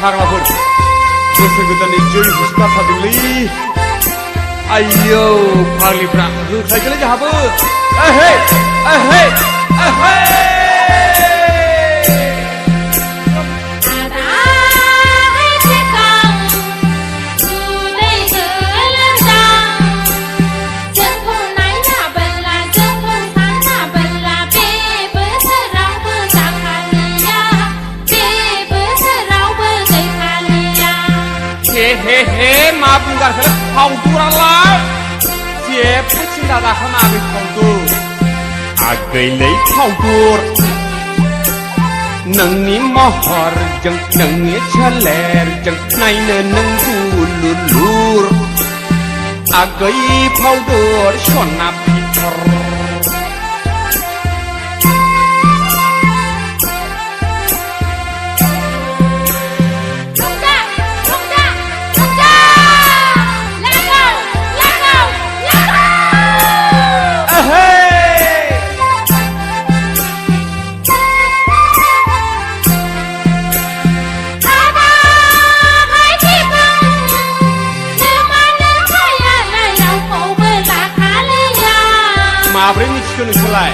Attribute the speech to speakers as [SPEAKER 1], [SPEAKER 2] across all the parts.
[SPEAKER 1] फाग्लाफोर बोसोर गोदाननि जै हुस्का थादोंलै आयौ फाग्लिफ्रा होख्लायदोंलै जोंहाबो ओहे ओहे ओहे
[SPEAKER 2] हे मा बुंगारखो फावदुरालाय जेबो सिन्था दाखानाङाखै फावदुर
[SPEAKER 1] आगैलै फावदुर नोंनि महरजों नोंनि सोलेरजों नायनो नों दुलुलुर आगै फावदुर सना फिथर माब्रै मिथिखो नोंसोरलाय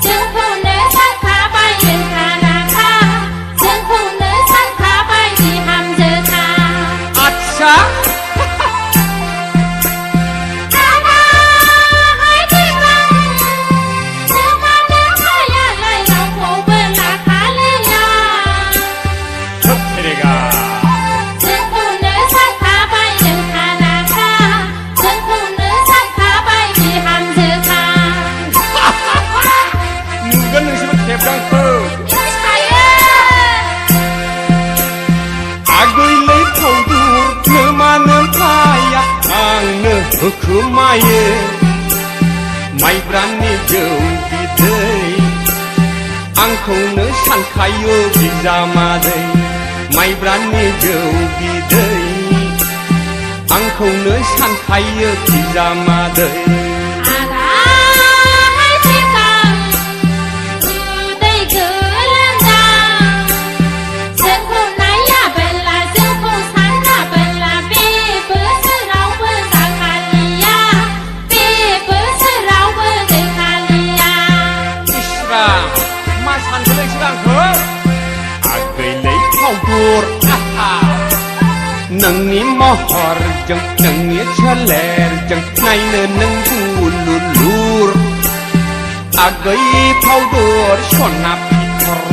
[SPEAKER 3] जोंखौनो सानखाबाय नोंखानाखा जोंखौनो सानखाबाय बिहामजोखा
[SPEAKER 1] आच्छा खोमायो माइब्रानि जौ बिदै आंखौनो सानखायो बिजामादै माइब्रानि जौ बिदै आंखौनो सानखायो बिजामादै नोंनि महरजों नोंनि सोलेरजों नायनो नों दुलुलुर आगै फावदुर सना फिथर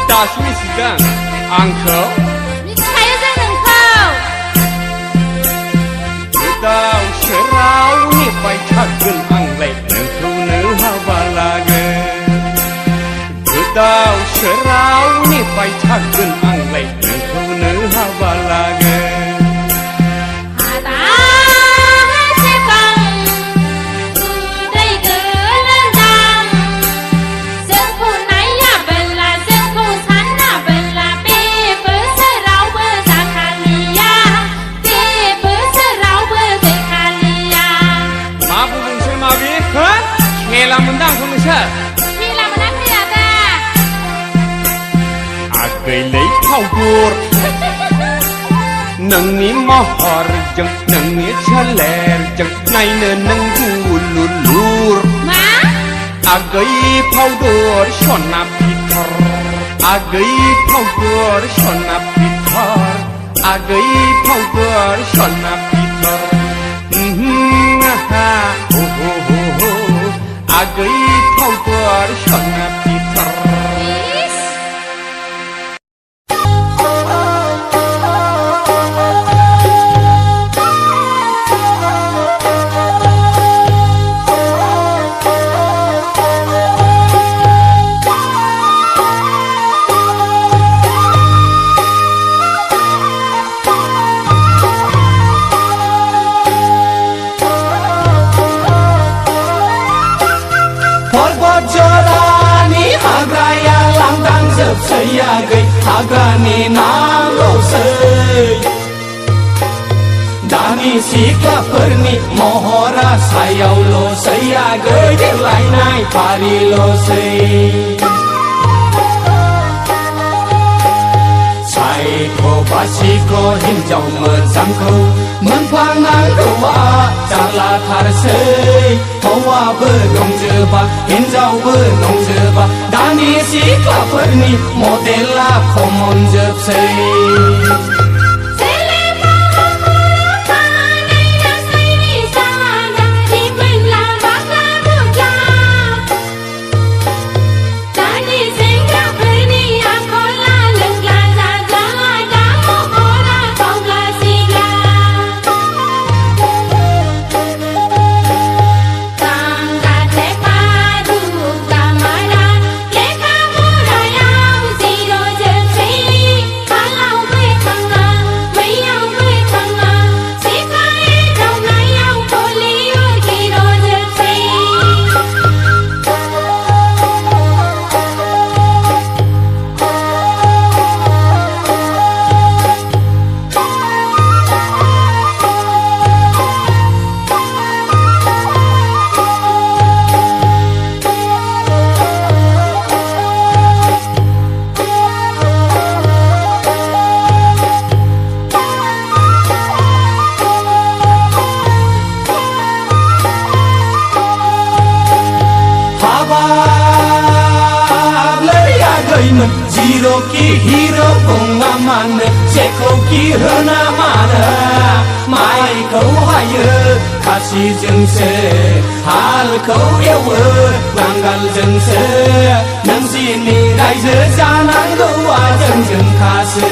[SPEAKER 1] दासो मिथिदों आंखौ
[SPEAKER 3] मिथिखायो जों नोंखौ
[SPEAKER 1] गोदाव सोराव नेबाय थागोन आंलाय नोंखौनो हाबा लागोन गोदाव सोराव नेबाय थागोन आंलाय नोंखौनो हाबा लागोन खेला मोनदां आंखौ नोंसोर
[SPEAKER 3] खेला मोनाखै आदा
[SPEAKER 1] आगैलै फावदुर नोंनि महरजों नोंनि सोलेरजों नायनो नों दुलुलुर
[SPEAKER 3] मा
[SPEAKER 1] आगै फावदुर सना फिथर आगै फावदुर सना फिथर आगै फावदुर सना फिथर आगै फावदुर सना फिथर
[SPEAKER 4] सिख्लाफोरनि महरा सायावल'सै आगै देलायनाय फारिल'सै सायख' बासिख' हिनजाव मोजांखौ मोनफ्लांनांगौआ जारलाथारसै हौवाबो दंजोबा हिनजावबो दंजोबा दानि सिख्लाफोरनि मडेला खमन जोबसै जिर'खि हिर' बुङा मानो जेखौखि होना मानो माइखौ हायो खासिजोंसो हालखौ एवो नांगालजोंसो नोंसिनि रायजो जानांगौआ जोंजोंखासो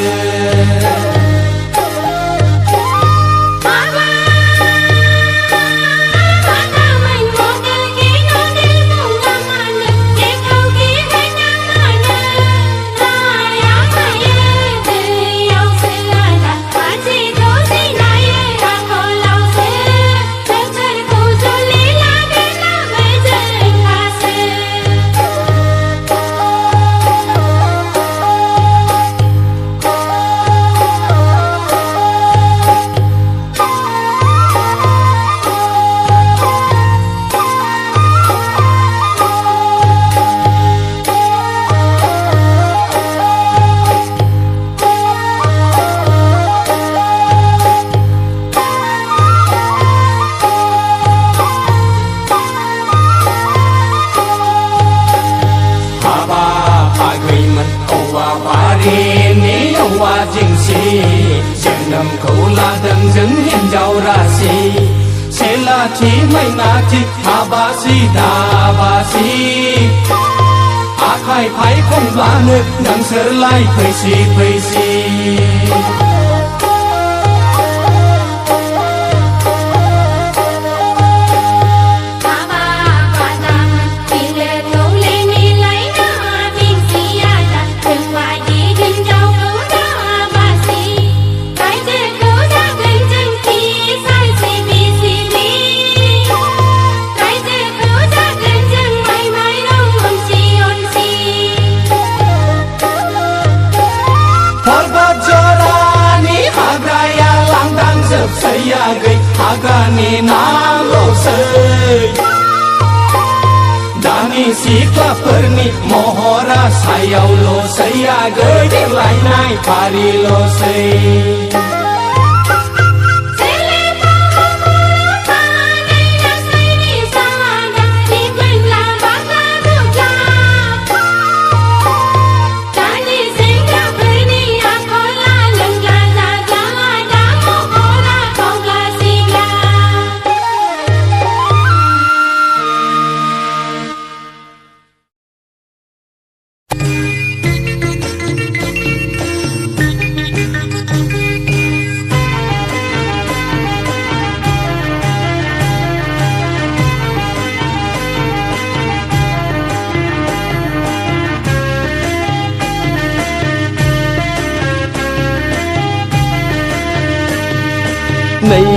[SPEAKER 4] जोनोमखौ लादों जों हिनजाव रासि सेलाथि मैनाथि हाबासि दाबासि आखाइ फाय खनब्लानो नोंसोरलाय फैसि फैसि हाग्रानि नाल'सै दानि सिख्लाफोरनि महरा सायावल'सै आगै देलायनाय फारिल'सै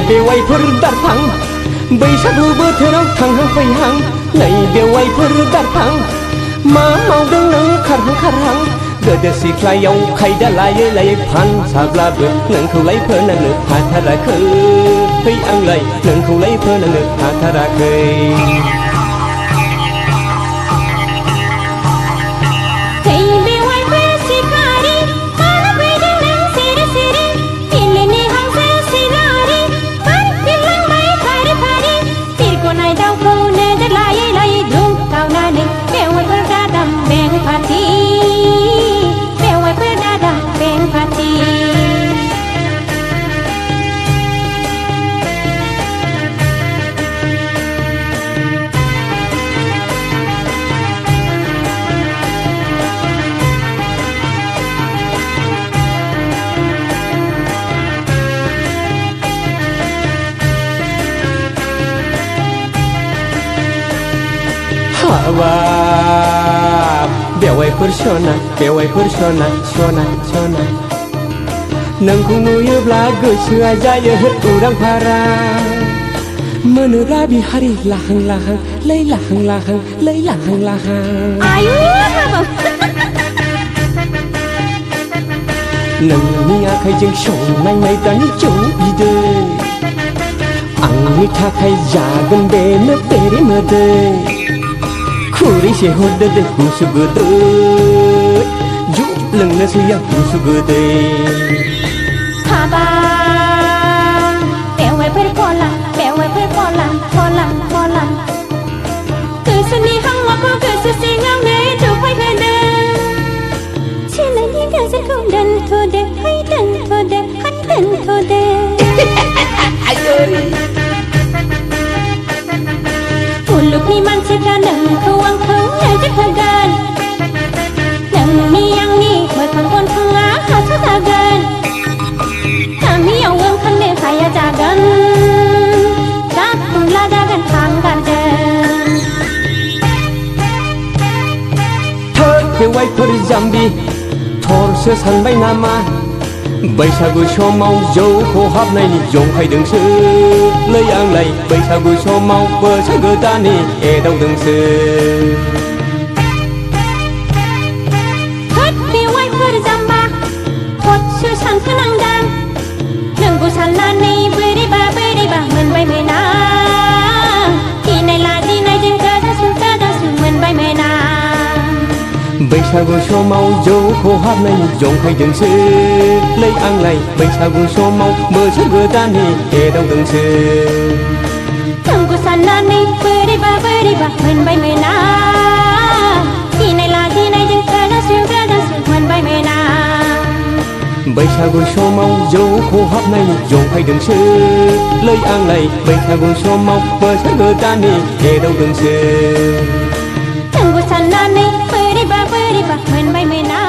[SPEAKER 5] बेवाइफोर दारफां बैसागु बोथोराव थांहां फैहां नै बेवाइफोर दारफां मा मावदों नों खारहां खारहां गोदो सिख्लायाव खायदा लायै लायै फानसाब्लाबो नोंखौलाय फोनांनो हाथाराखै है आंलाय नोंखौलाय फोनांनो हाथाराखै हाबाब बेवाइफोर सना बेवाइफोर सना सना सना नोंखौ नुयोब्ला गोसोआ जायो उरां फारां मोनोब्ला बिहारि लाहां लाहां लै लाहां लाहां लै लाहां लाहां
[SPEAKER 3] आयु हाबाब
[SPEAKER 5] नोंनि आखाइजों संनाय माइब्रानि जौ बिदै आंनि थाखाय जागोन बेनो बेरे मोदै खुरैसे हरदो दे गुसु गोदै जौ लोंनोसै आं गुसु गोदै
[SPEAKER 3] हाबाब बेवाइफोर फला बेवाइफोर फला फला फला गोसोनि हावाखौ गोसो सिङावनो दुफायहोदों सिनायनि गोजोनखौ दोनथ'दो है दोनथ'दो है दोनथ'दो मुलुगनि मानसिफ्रा नोंखौ आंखौ नोजोर होगोन नोंनि आंनि मोखां गन्थङा हासा जागोन गामियाव ओंखारनो हाया जागोन जाखुंला जागोन हांगारजों
[SPEAKER 5] थोद बेवाइफोर जाम्बि थरसो सानबाय नामा बैसागु समाव जौ खहाबनायनि जंखायदोंसो लै आंलाय बैसागु समाव बोसोर गोदाननि एदावदोंसो
[SPEAKER 3] थोद बेवाइफोर जाम्बा थदसो सानखोनांदां नोंखौ साननानै बोरैबा बोरैबा मोनबाय मोना गिनाय लाजिनायजों गोजासु मोनबाय मोना
[SPEAKER 5] बैसागु समाव जौ खहाबनायनि जंखायदोंसो लै आंलाय बैसागु समाव बोसोर गोदाननि एदावदोंसो
[SPEAKER 3] नोंखौ साननानै बोरैबा बोरैबा मोनबाय मोना गिनाय लाजिनायजों गोजासु मोनबाय मोना
[SPEAKER 5] बैसागु समाव जौ खहाबनायनि जंखायदोंसो लै आंलाय बैसागु समाव बोसोर गोदाननि एदावदोंसो
[SPEAKER 3] नोंखौ साननानै बोरैबा बोरैबा मोनबाय मोना